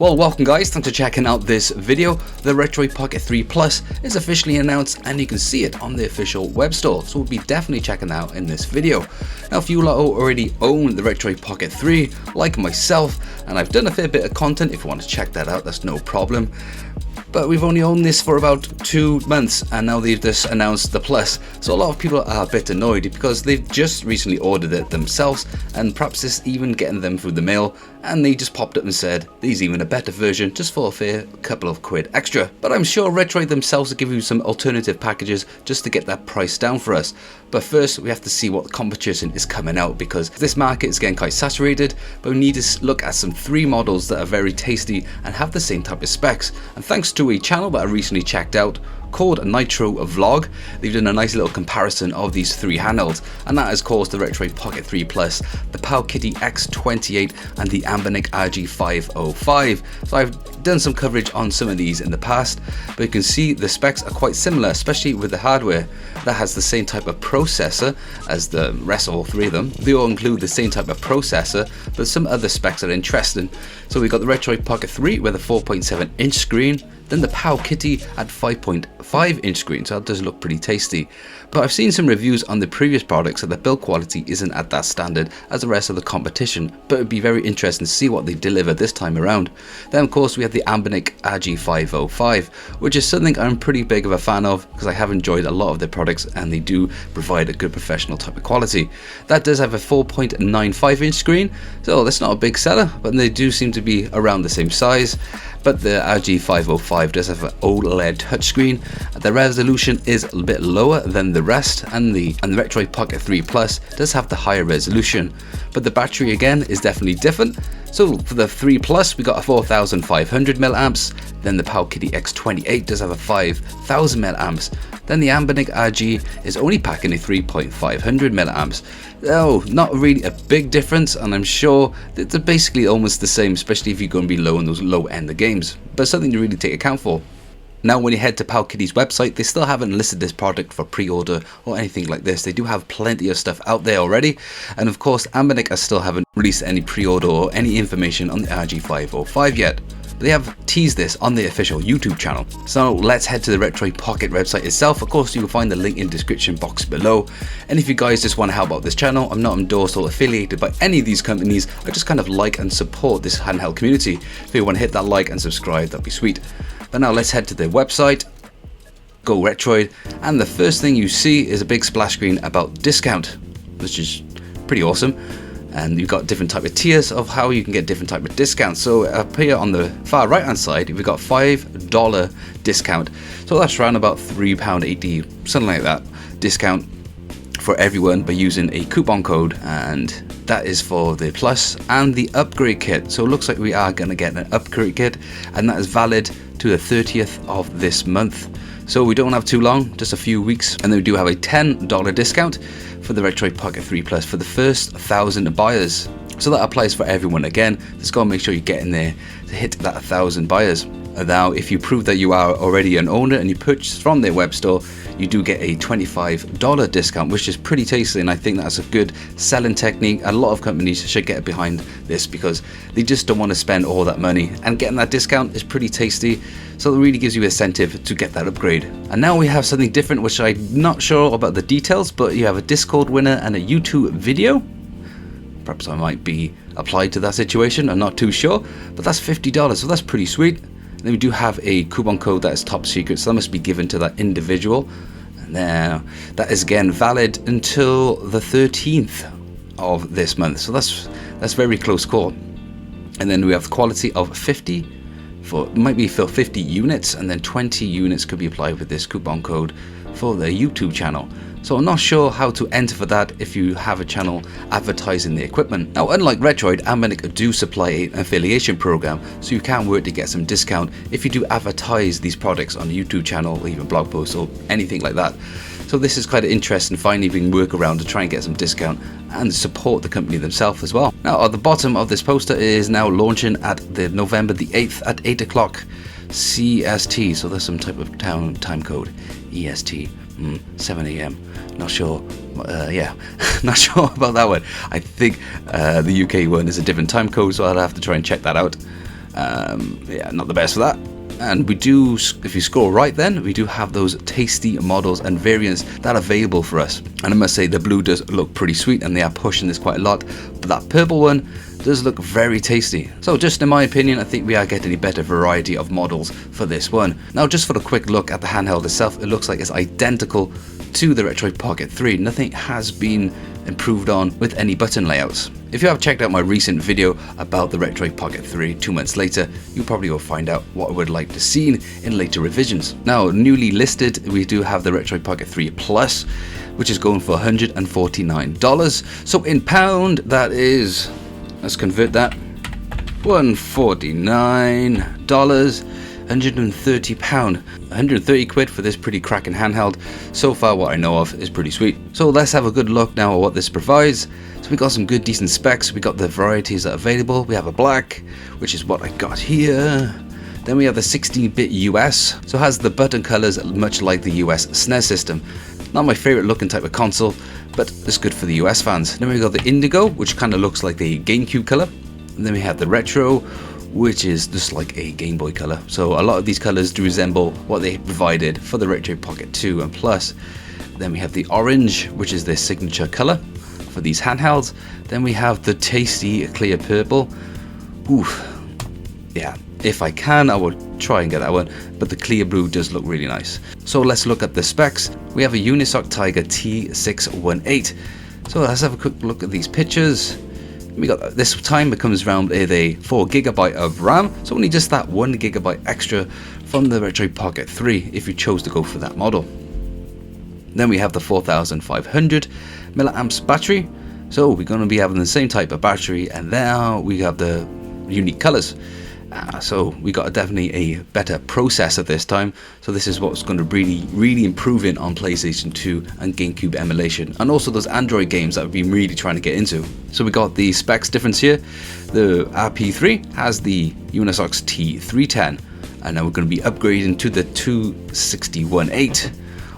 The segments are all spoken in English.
Well, welcome guys, thanks for checking out this video. The Retroid Pocket 3 Plus is officially announced and you can see it on the official web store, so we'll be definitely checking that out in this video. Now if you already own the Retroid Pocket 3, like myself, and I've done a fair bit of content, if you want to check that out, that's no problem. But we've only owned this for about 2 months and now they've just announced the Plus. So a lot of people are a bit annoyed because they've just recently ordered it themselves and perhaps it's even getting them through the mail, and they just popped up and said there's even a better version just for a fair couple of quid extra. But I'm sure Retroid themselves will give you some alternative packages just to get that price down for us. But first we have to see what the competition is coming out, because this market is getting quite saturated, but we need to look at some 3 models that are very tasty and have the same type of specs. And thanks to a channel that I recently checked out called Nitro Vlog, they've done a nice little comparison of these 3 handhelds, and that has caused the Retroid Pocket 3 Plus, the Powkiddy X28 and the Anbernic RG505. So I've done some coverage on some of these in the past, but you can see the specs are quite similar, especially with the hardware that has the same type of processor as the rest of all 3 of them. They all include the same type of processor, but some other specs are interesting. So we've got the Retroid Pocket 3 with a 4.7 inch screen, then the Powkiddy at 5.5 inch screen, so that does look pretty tasty. But I've seen some reviews on the previous products that the build quality isn't at that standard as the rest of the competition, but it'd be very interesting to see what they deliver this time around. Then of course we have the Anbernic RG505, which is something I'm pretty big of a fan of because I have enjoyed a lot of their products and they do provide a good professional type of quality. That does have a 4.95 inch screen, so that's not a big seller, but they do seem to be around the same size. But the RG505 does have an OLED touchscreen. The resolution is a bit lower than the rest, and the Retroid Pocket 3 Plus does have the higher resolution. But the battery again is definitely different. So for the 3 Plus we got a 4500 milliamps, then the Powkiddy X28 does have a 5000 milliamps. Then the Anbernic RG is only packing a 3500 milliamps. Oh, not really a big difference, and I'm sure that they're basically almost the same, especially if you're going to be low in those low end of games, but something to really take account for. Now when you head to Powkiddy's website, they still haven't listed this product for pre-order or anything like this. They do have plenty of stuff out there already, and of course Anbernic still haven't released any pre-order or any information on the RG505 yet. They have teased this on the official YouTube channel. So let's head to the Retroid Pocket website itself. Of course you will find the link in the description box below, and if you guys just want to help out this channel, I'm not endorsed or affiliated by any of these companies. I just kind of like and support this handheld community. If you want to hit that like and subscribe, that'd be sweet. But now let's head to their website, go Retroid, and the first thing you see is a big splash screen about discount, which is pretty awesome. And you've got different type of tiers of how you can get different type of discounts. So up here on the far right hand side, we've got $5 discount. So that's around about £3.80, something like that, discount for everyone by using a coupon code, and that is for the Plus and the upgrade kit. So it looks like we are going to get an upgrade kit, and that is valid to the 30th of this month. So we don't have too long, just a few weeks, and then we do have a $10 discount for the Retroid Pocket 3 Plus for the first 1,000 buyers. So that applies for everyone again. Just gotta make sure you get in there to hit that 1,000 buyers. Now, if you prove that you are already an owner and you purchase from their web store, you do get a $25 discount, which is pretty tasty, and I think that's a good selling technique. A lot of companies should get behind this because they just don't want to spend all that money, and getting that discount is pretty tasty, so it really gives you incentive to get that upgrade. And now we have something different, which I'm not sure about the details, but you have a Discord winner and a YouTube video. Perhaps I might be applied to that situation, I'm not too sure, but that's $50, so that's pretty sweet. Then we do have a coupon code that is top secret, so that must be given to that individual. And now that is again valid until the 13th of this month, so that's very close call. And then we have the quality of 50 might be for 50 units, and then 20 units could be applied with this coupon code for the YouTube channel. So I'm not sure how to enter for that if you have a channel advertising the equipment. Now unlike Retroid, Anbernic do supply an affiliation program, so you can work to get some discount if you do advertise these products on the YouTube channel or even blog posts or anything like that. So this is quite interesting, finding we can work around to try and get some discount and support the company themselves as well. Now at the bottom of this poster is now launching at the November the 8th at 8 o'clock CST, so there's some type of time code, EST, 7 AM, not sure, yeah, not sure about that one. I think the UK one is a different time code, so I'll have to try and check that out. Yeah, not the best for that. And we do, if you scroll right then, we do have those tasty models and variants that are available for us. And I must say the blue does look pretty sweet and they are pushing this quite a lot, but that purple one does look very tasty. So just in my opinion, I think we are getting a better variety of models for this one. Now just for a quick look at the handheld itself, it looks like it's identical to the Retroid Pocket 3. Nothing has been improved on with any button layouts. If you have checked out my recent video about the Retroid Pocket 3 2 months later, you probably will find out what I would like to see in later revisions. Now, newly listed, we do have the Retroid Pocket 3 Plus, which is going for $149. So in pound, that is, let's convert that, $149, £130, 130 quid for this pretty cracking handheld. So far what I know of is pretty sweet. So let's have a good look now at what this provides. So we got some good decent specs, we got the varieties that are available. We have a black, which is what I got here. Then we have the 16-bit US, so it has the button colors much like the US SNES system. Not my favorite looking type of console, but it's good for the US fans. Then we got the Indigo, which kind of looks like the GameCube color. And then we have the Retro, which is just like a Game Boy color. So a lot of these colors do resemble what they provided for the Retroid Pocket 2 and Plus. Then we have the Orange, which is their signature color for these handhelds. Then we have the tasty clear purple. Oof, yeah, if I can I will try and get that one, but the clear blue does look really nice. So let's look at the specs. We have a Unisoc Tiger T618. So let's have a quick look at these pictures. We got this time it comes around with a 4GB of RAM, so only just that 1GB extra from the Retroid Pocket 3 if you chose to go for that model. Then we have the 4500 milliamps battery, so we're going to be having the same type of battery, and now we have the unique colors. So we got definitely a better processor this time, so this is what's going to really improving on PlayStation 2 and GameCube emulation, and also those Android games that we've been really trying to get into. So we got the specs difference here. The rp3 has the Unisoc's T310, and now we're going to be upgrading to the 2618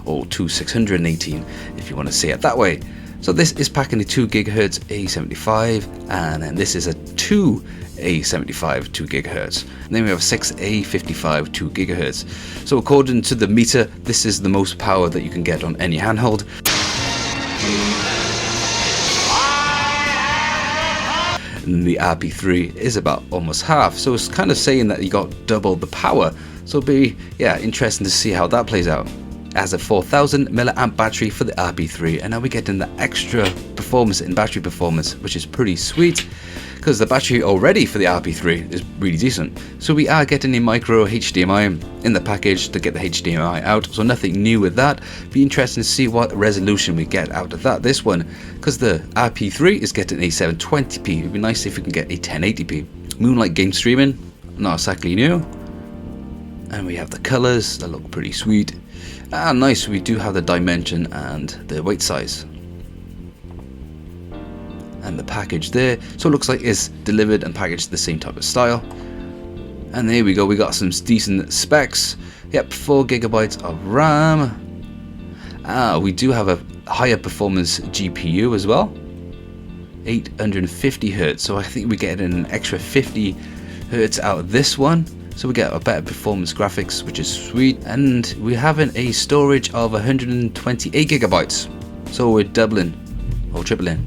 or 2618 if you want to say it that way. So this is packing a 2GHz A75, and then this is a 2A75 2GHz. And then we have 6A55 2GHz. So according to the meter, this is the most power that you can get on any handheld. And the rp3 is about almost half, so it's kind of saying that you got double the power. So it'll be interesting to see how that plays out. As a 4000 milliamp battery for the rp3, and now we're getting the extra performance in battery performance, which is pretty sweet because the battery already for the rp3 is really decent. So we are getting a micro HDMI in the package to get the HDMI out, so nothing new with that. Be interesting to see what resolution we get out of that. This one, because the rp3 is getting a 720p, it'd be nice if we can get a 1080p. Moonlight game streaming, not exactly new. And we have the colors that look pretty sweet. Nice, we do have the dimension and the weight size. And the package there. So it looks like it's delivered and packaged the same type of style. And there we go, we got some decent specs. Yep, 4GB of RAM. We do have a higher performance GPU as well. 850Hz, so I think we get an extra 50Hz out of this one. So we get a better performance graphics, which is sweet, and we're having a storage of 128GB. So we're doubling or tripling.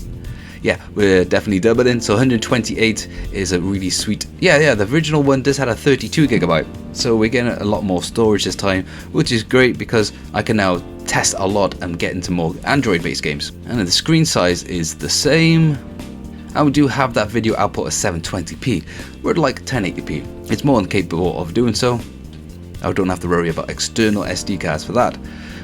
Yeah, we're definitely doubling. So 128 is a really sweet. Yeah, the original one does have a 32GB. So we're getting a lot more storage this time, which is great because I can now test a lot and get into more Android-based games. And the screen size is the same. And we do have that video output at 720p. We're like 1080p. It's more than capable of doing so. I don't have to worry about external SD cards for that.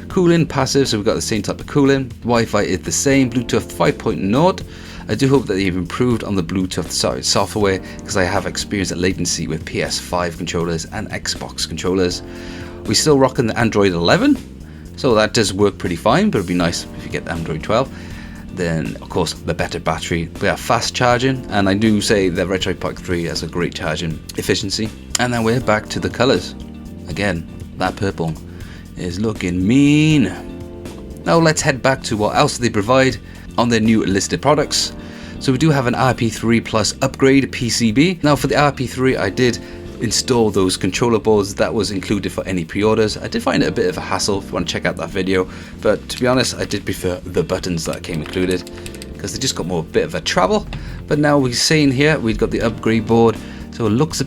Cooling, passive, so we've got the same type of cooling. Wi-Fi is the same. Bluetooth 5.0. I do hope that they've improved on the Bluetooth software, because I have experienced latency with PS5 controllers and Xbox controllers. We're still rocking the Android 11, so that does work pretty fine, but it'd be nice if you get the Android 12. Then of course the better battery. We have fast charging, and I do say that Retroid Pocket 3 has a great charging efficiency. And then we're back to the colors. Again, that purple is looking mean. Now let's head back to what else they provide on their new listed products. So we do have an rp3 Plus upgrade PCB. Now for the rp3 I did install those controller boards that was included for any pre-orders. I did find it a bit of a hassle if you want to check out that video, but to be honest, I did prefer the buttons that came included because they just got more bit of a travel. But now we're seeing here we've got the upgrade board, so it looks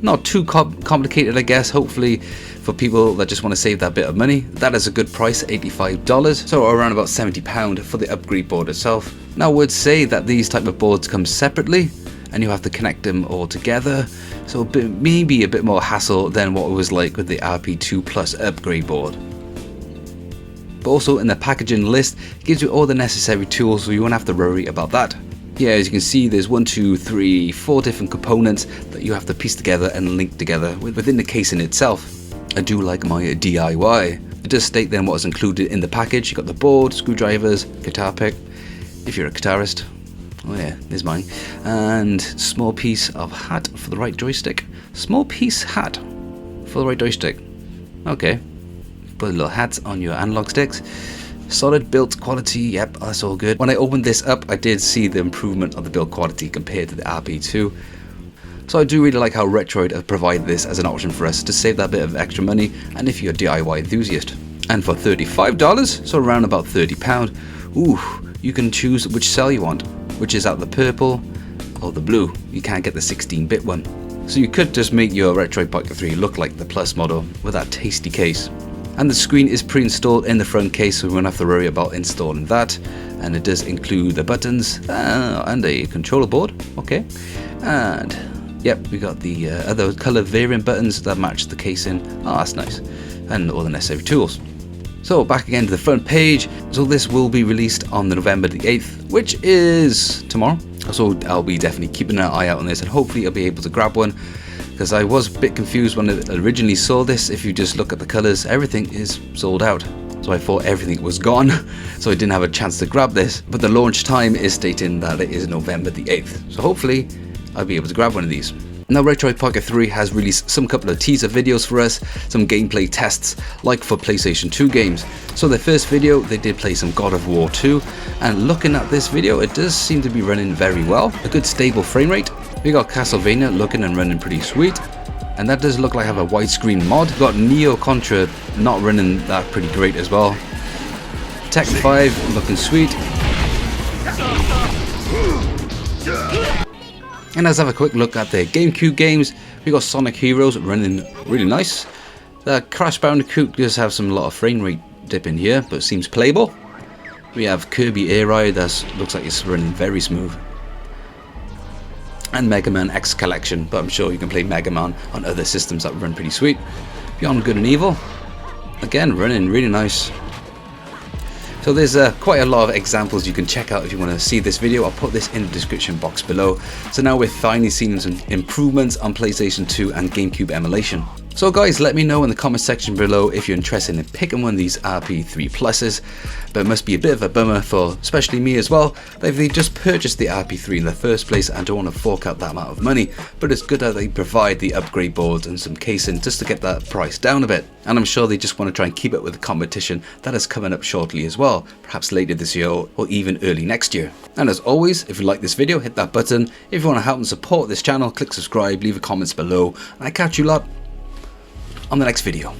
not too complicated, I guess. Hopefully for people that just want to save that bit of money, that is a good price, $85, so around about £70 for the upgrade board itself. Now I would say that these type of boards come separately and you have to connect them all together, so maybe a bit more hassle than what it was like with the RP2 Plus upgrade board. But also in the packaging list, it gives you all the necessary tools, so you won't have to worry about that. Here, as you can see, there's 4 different components that you have to piece together and link together within the casing itself. I do like my DIY. It does state then what is included in the package. You got the board, screwdrivers, guitar pick, if you're a guitarist. Oh yeah, there's mine. And small piece of hat for the right joystick. Small piece hat for the right joystick. Okay. Put little hats on your analog sticks. Solid build quality, yep, that's all good. When I opened this up, I did see the improvement of the build quality compared to the RP2. So I do really like how Retroid have provided this as an option for us to save that bit of extra money, and if you're a DIY enthusiast. And for $35, so around about £30, ooh, you can choose which cell you want, which is out the purple or the blue. You can't get the 16-bit one. So you could just make your Retroid Pocket 3 look like the Plus model with that tasty case. And the screen is pre-installed in the front case, so we won't have to worry about installing that. And it does include the buttons and a controller board. Okay, and yep, we got the other color variant buttons that match the casing. Oh, that's nice. And all the necessary tools. So back again to the front page. So this will be released on November the 8th, which is tomorrow. So I'll be definitely keeping an eye out on this, and hopefully I'll be able to grab one, because I was a bit confused when I originally saw this. If you just look at the colors, everything is sold out. So I thought everything was gone, so I didn't have a chance to grab this. But the launch time is stating that it is November the 8th. So hopefully I'll be able to grab one of these. Now Retroid Pocket 3 has released some couple of teaser videos for us, some gameplay tests like for PlayStation 2 games. So the first video they did play some God of War 2, and looking at this video it does seem to be running very well, a good stable frame rate. We got Castlevania looking and running pretty sweet, and that does look like I have a widescreen mod. We got Neo Contra not running that pretty great as well. Tekken 5 looking sweet. And let's have a quick look at the GameCube games. We got Sonic Heroes running really nice. The Crash Bandicoot does have some lot of frame rate dip in here, but seems playable. We have Kirby Air Ride that looks like it's running very smooth. And Mega Man X Collection, but I'm sure you can play Mega Man on other systems that run pretty sweet. Beyond Good and Evil, again running really nice. So there's quite a lot of examples you can check out if you want to see this video. I'll put this in the description box below. So now we're finally seeing some improvements on PlayStation 2 and GameCube emulation. So guys, let me know in the comment section below if you're interested in picking one of these RP3 Pluses. But it must be a bit of a bummer for especially me as well, that if they just purchased the RP3 in the first place and don't want to fork out that amount of money. But it's good that they provide the upgrade boards and some casing just to get that price down a bit. And I'm sure they just want to try and keep up with the competition that is coming up shortly as well, perhaps later this year or even early next year. And as always, if you like this video, hit that button. If you want to help and support this channel, click subscribe, leave a comments below, and I catch you lot on the next video.